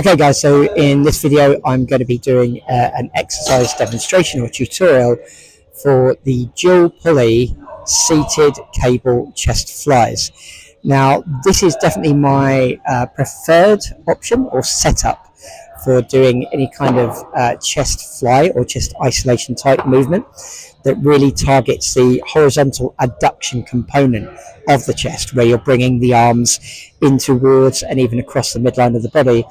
Okay guys, so in this video I'm going to be doing an exercise demonstration or tutorial for the dual-pulley seated cable chest flies. Now this is definitely my preferred option or setup for doing any kind of chest fly or chest isolation type movement that really targets the horizontal adduction component of the chest, where you're bringing the arms in towards and even across the midline of the body,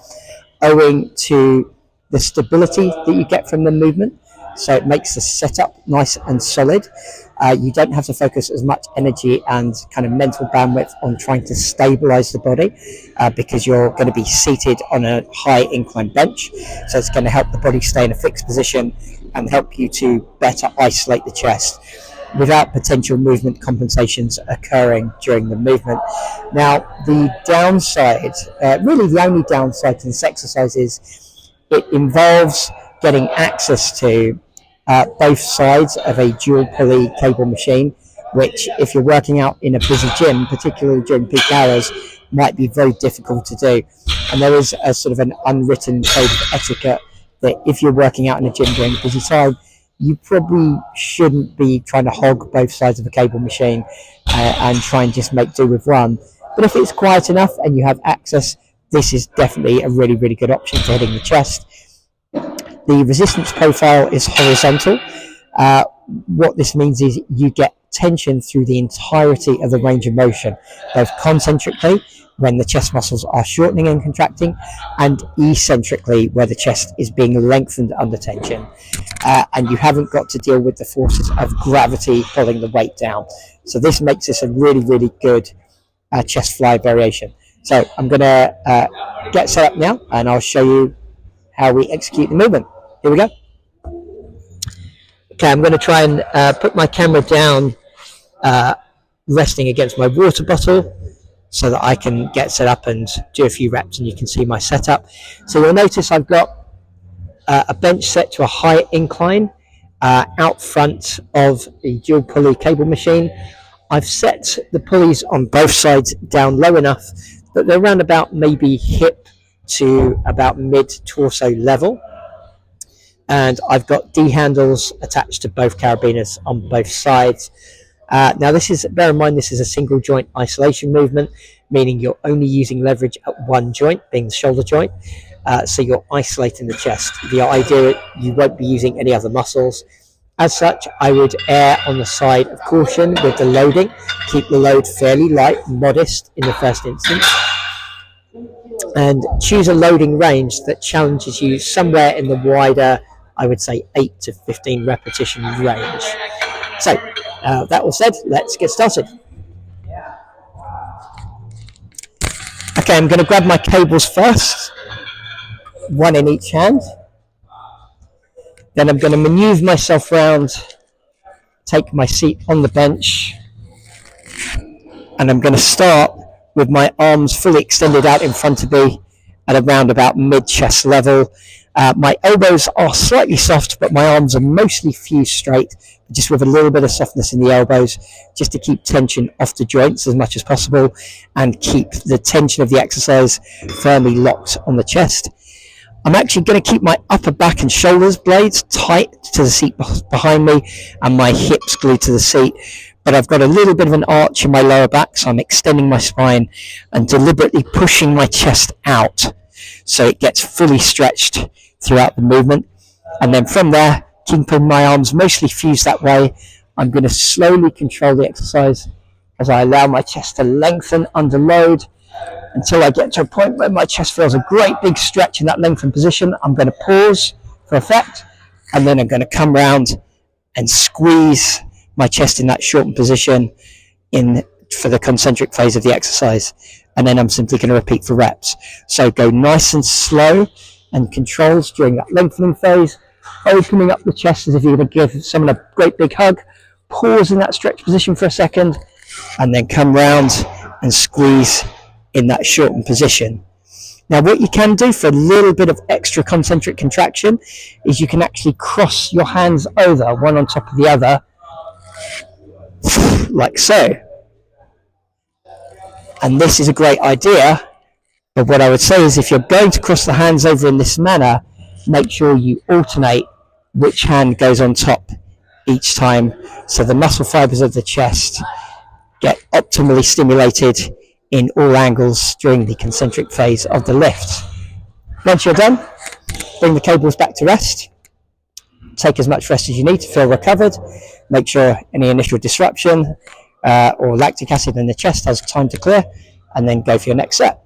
owing to the stability that you get from the movement. So it makes the setup nice and solid. You don't have to focus as much energy and kind of mental bandwidth on trying to stabilize the body because you're going to be seated on a high incline bench. So it's going to help the body stay in a fixed position and help you to better isolate the chest without potential movement compensations occurring during the movement. Now, the downside, really the only downside to this exercise is it involves getting access to both sides of a dual pulley cable machine, which if you're working out in a busy gym, particularly during peak hours, might be very difficult to do. And there is a sort of an unwritten code of etiquette that if you're working out in a gym during a busy time, you probably shouldn't be trying to hog both sides of a cable machine and try and just make do with one. But if it's quiet enough and you have access, this is definitely a really, really good option for hitting the chest. The resistance profile is horizontal. What this means is you get tension through the entirety of the range of motion, both concentrically, when the chest muscles are shortening and contracting, and eccentrically, where the chest is being lengthened under tension. And you haven't got to deal with the forces of gravity pulling the weight down. So this makes this a really, really good chest fly variation. So I'm going to get set up now, and I'll show you how we execute the movement. Here we go. Okay, I'm going to try and put my camera down, resting against my water bottle, so that I can get set up and do a few reps and you can see my setup. So you'll notice I've got a bench set to a high incline out front of the dual pulley cable machine. I've set the pulleys on both sides down low enough that they're around about maybe hip to about mid torso level. And I've got D handles attached to both carabiners on both sides. Now this is, bear in mind, this is a single joint isolation movement, meaning you're only using leverage at one joint, being the shoulder joint. So you're isolating the chest. The idea, you won't be using any other muscles. As such, I would err on the side of caution with the loading. Keep the load fairly light, modest in the first instance. And choose a loading range that challenges you somewhere in the wider, I would say 8 to 15 repetition range. So, that all said, let's get started. Okay, I'm going to grab my cables first, one in each hand. Then I'm going to maneuver myself around, take my seat on the bench, and I'm going to start with my arms fully extended out in front of me at around about mid-chest level. My elbows are slightly soft, but my arms are mostly fused straight, just with a little bit of softness in the elbows, just to keep tension off the joints as much as possible and keep the tension of the exercise firmly locked on the chest. I'm actually going to keep my upper back and shoulders blades tight to the seat behind me and my hips glued to the seat, but I've got a little bit of an arch in my lower back, so I'm extending my spine and deliberately pushing my chest out so it gets fully stretched throughout the movement. And then from there, keeping my arms mostly fused that way, I'm going to slowly control the exercise as I allow my chest to lengthen under load until I get to a point where my chest feels a great big stretch in that lengthened position. I'm going to pause for effect, and then I'm going to come round and squeeze my chest in that shortened position in for the concentric phase of the exercise. And then I'm simply going to repeat for reps. So go nice and slow and controls during that lengthening phase, opening up the chest as if you're going to give someone a great big hug, pause in that stretch position for a second, and then come round and squeeze in that shortened position. Now what you can do for a little bit of extra concentric contraction is you can actually cross your hands over, one on top of the other, like so. And this is a great idea But what I would say is, if you're going to cross the hands over in this manner, make sure you alternate which hand goes on top each time, so the muscle fibers of the chest get optimally stimulated in all angles during the concentric phase of the lift. Once you're done, bring the cables back to rest. Take as much rest as you need to feel recovered. Make sure any initial disruption or lactic acid in the chest has time to clear, and then go for your next set.